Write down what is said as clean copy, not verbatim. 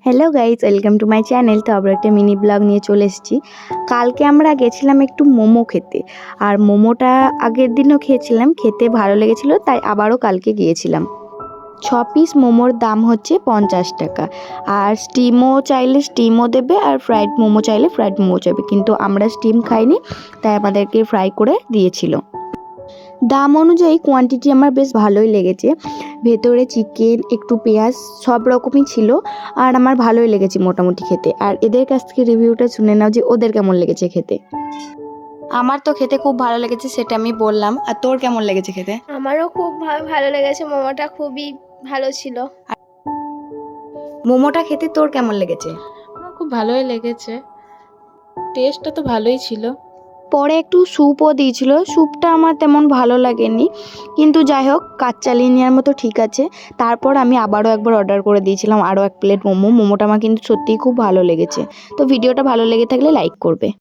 Hello guys, welcome to my channel. তো আবার একটা মিনি ব্লগ নিয়ে চলে এসেছি। কালকে আমরা গেছিলাম একটু মোমো খেতে, আর মোমোটা আগের দিনও খেয়েছিলাম, খেতে ভালো লেগেছিলো, তাই আবারও কালকে গিয়েছিলাম। 6 পিস মোমোর দাম হচ্ছে 50 টাকা, আর স্টিমও চাইলে স্টিমও দেবে, আর ফ্রাইড মোমো চাইলে ফ্রাইড মোমো চাইবে, কিন্তু আমরা স্টিম খাইনি, তাই আমাদেরকে ফ্রাই করে দিয়েছিল। দাম অনুযায়ী কোয়ান্টিটি আমার বেশ ভালোই লেগেছে। ভেতরে চিকেন, একটু পেঁয়াজ, সব রকমই ছিল, আর আমার ভালোই লেগেছে মোটামুটি খেতে। আর এদের কাছ থেকে রিভিউটা শুনে নাও যে ওদের কেমন লেগেছে খেতে। আমার তো খেতে খুব ভালো লেগেছে, সেটা আমি বললাম। আর তোর কেমন লেগেছে খেতে? আমারও খুব ভালো লেগেছে, মোমোটা খুবই ভালো ছিল। মোমোটা খেতে তোর কেমন লেগেছে? আমার খুব ভালোই লেগেছে, টেস্টটা তো ভালোই ছিল। পরে একটু স্যুপও দিয়েছিল, স্যুপটা আমার তেমন ভালো লাগেনি, কিন্তু যাই হোক, কাজ চালিয়ে নেওয়ার মতো ঠিক আছে। তারপর আমি আবারও একবার অর্ডার করে দিয়েছিলাম আরও 1 প্লেট মোমোটা আমার কিন্তু সত্যিই খুব ভালো লেগেছে। তো ভিডিওটা ভালো লেগে থাকলে লাইক করবে।